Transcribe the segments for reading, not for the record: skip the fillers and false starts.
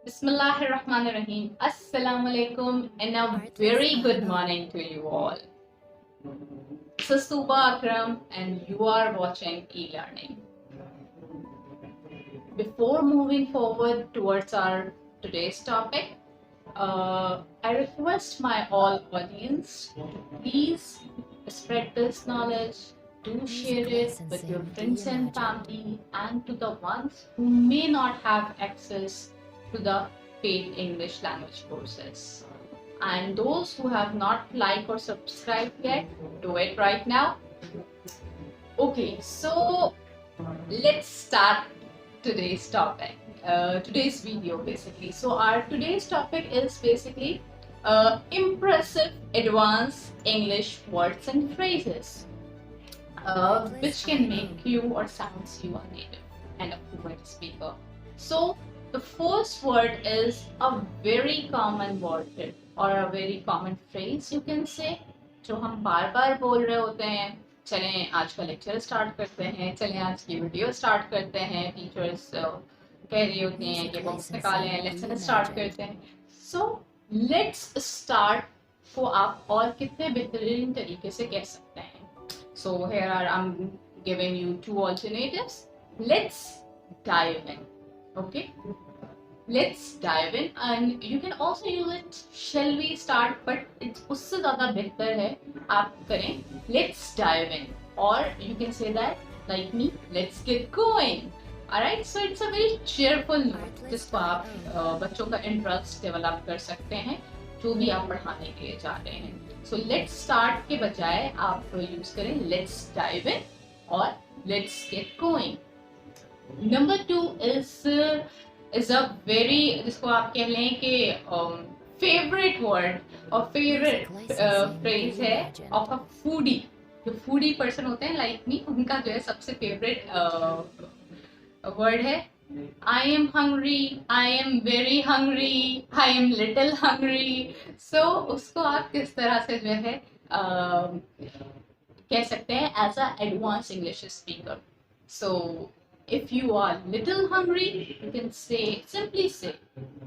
Bismillahirrahmanirrahim. Assalamu alaikum and a very good morning to you all. This is Tuba Akram and you are watching eLearning. Before moving forward towards our today's topic, I request my all audience to please spread this knowledge, do share it with your friends and family and to the ones who may not have access to the paid English language courses. And those who have not liked or subscribed yet, do it right now. Okay, so let's start today's topic. Today's video basically. So our today's topic is basically impressive advanced English words and phrases, which can make you or sounds you a native and a fluent speaker. So the first word is a very common word or a very common phrase you can say, जो हम बार बार बोल रहे होते हैं. चलें आज का lecture start करते हैं, चलें आज की वीडियो स्टार्ट करते हैं. टीचर्स कह रही होती हैं कि बुक्स निकालें, लेसन स्टार्ट करते हैं. सो लेट्स स्टार्ट को आप और कितने बेहतरीन तरीके से कह सकते हैं. So here are I am giving you two alternatives. Let's dive in. Okay, let's dive in and you can also use it shall we start, but it's उससे ज़्यादा बेहतर है आप करें let's dive in, or you can say that like me, let's get going. Alright, so it's a very cheerful note जिसको आप बच्चों का इंटरेस्ट डेवलप कर सकते हैं जो भी आप पढ़ाने के लिए जा रहे हैं. So let's start के बजाय आप यूज करें let's dive in और let's get going. Number 2 is a very, जिसको आप कह लें कि favorite word और favorite phrase है of a foodie. जो foodie person होते हैं like me, उनका जो है सबसे favorite word है I am hungry, I am very hungry, I am little hungry. So उसको आप किस तरह से जो है कह सकते हैं as a advanced English speaker. So if you are little hungry, you can say simply say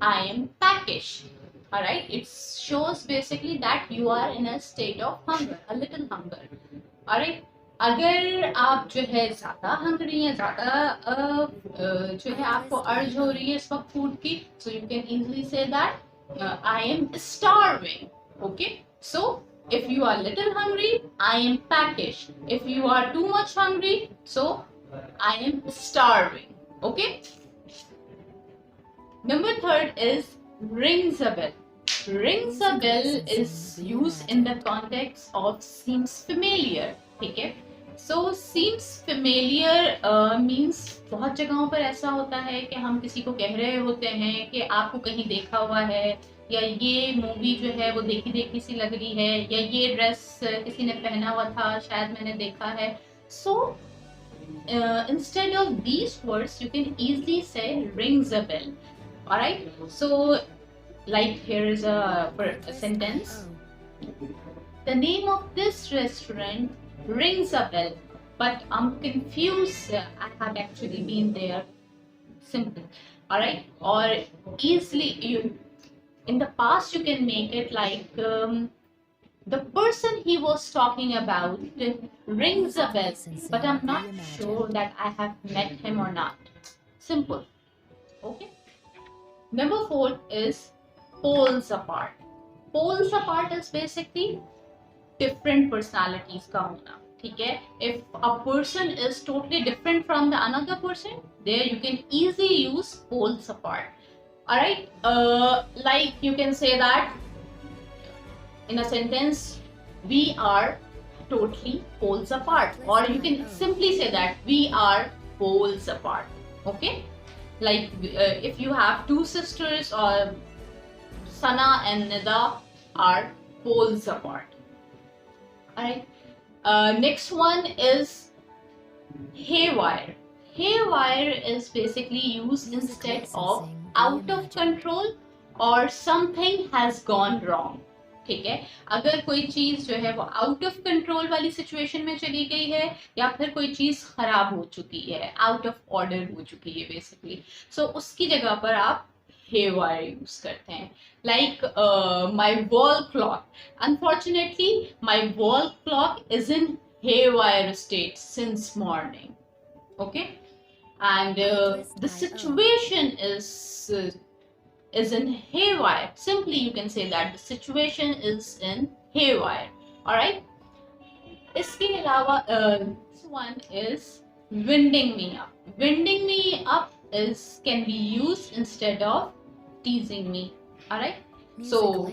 I am peckish. Alright, it shows basically that you are in a state of hunger, a little hunger. Alright, अगर आप जो है ज़्यादा hungry हैं, ज़्यादा जो है आपको अर्ज हो रही है इस वक्त फूड की, so you can easily say that I am starving. Okay, so if you are little hungry, I am peckish. If you are too much hungry, so I am starving. Okay. Number 3 is rings a bell. Rings a bell is used in the context of seems familiar. ठीक है. So seems familiar means बहुत जगहों पर ऐसा होता है कि हम किसी को कह रहे होते हैं कि आपको कहीं देखा हुआ है, या ये मूवी जो है वो देखी देखी सी लग रही है, या ये ड्रेस किसी ने पहना हुआ था शायद मैंने देखा है. So instead of these words you can easily say rings a bell. Alright, so like here is a sentence. The name of this restaurant rings a bell, but I'm confused, I have actually been there. Simple. Alright, or easily in the past you can make it like the person he was talking about rings a bell, but I'm not sure that I have met him or not. Simple. Okay. Number 4 is poles apart. Poles apart is basically different personalities का होना. ठीक है. If a person is totally different from the another person, there you can easily use poles apart. Alright. Like you can say that in a sentence, we are totally poles apart, or you can simply say that we are poles apart. Okay, like if you have two sisters, or Sana and Nida are poles apart. Alright, next one is haywire. Haywire is basically used instead of out of control or something has gone wrong. ठीक है. अगर कोई चीज जो है वो out of control वाली situation में चली गई है, या फिर कोई चीज खराब हो चुकी है, आउट ऑफ ऑर्डर हो चुकी है बेसिकली, सो उसकी जगह पर आप haywire यूज करते हैं. Like my wall clock. Unfortunately, my wall clock is in haywire state since morning. Okay, and the situation is in haywire. Simply, you can say that the situation is in haywire. All right. इसके अलावा this one is winding me up. Winding me up is can be used instead of teasing me. All right. So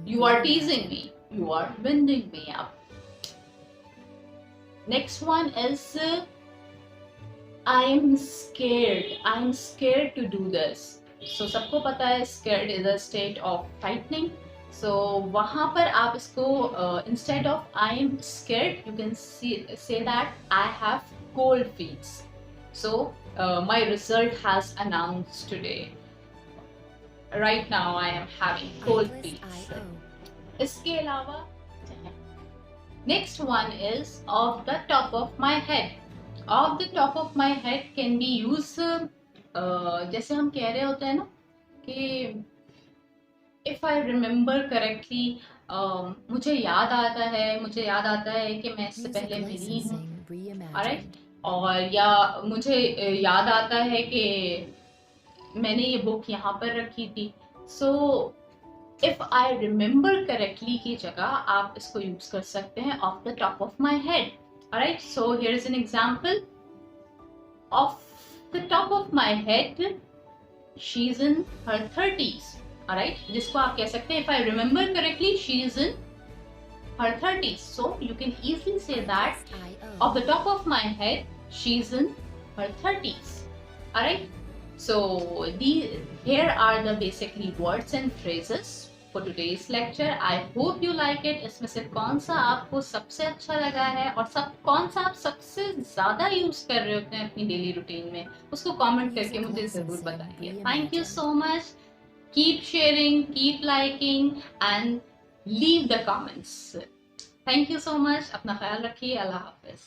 you are teasing me. You are winding me up. Next one is I'm scared. I'm scared to do this. So सबको पता है scared is a state of frightening. So वहाँ पर आप इसको instead of I'm scared, you can say that I have cold feet. So my result has announced today. Right now I am having cold feet. इसके अलावा next one is off the top of my head. Off the top of my head can be used जैसे हम कह रहे होते हैं ना कि if I remember correctly, मुझे याद आता है कि मैं इससे पहले मिली हूँ. Alright? और या मुझे याद आता है कि मैंने ये बुक यहाँ पर रखी थी. So if I remember correctly की जगह आप इसको यूज कर सकते हैं off the top of my head. Alright, so here is an example. Off the top of my head, she's in her 30s. Alright, जिसको आप कह सकते हैं if I remember correctly, she is in her 30s. So you can easily say that off the top of my head, she's in her 30s. Alright, so here are the basically words and phrases for today's lecture. I hope you like it. इसमें से कौन सा आपको सबसे अच्छा लगा है और कौन सा आप सबसे ज़्यादा यूज कर रहे होते हैं अपनी डेली रूटीन में, उसको कमेंट करके मुझे ज़रूर बताइए. Thank you so much. Keep sharing, keep liking and leave the comments. Thank you so much. अपना ख्याल रखिए. अल्लाह हाफिज.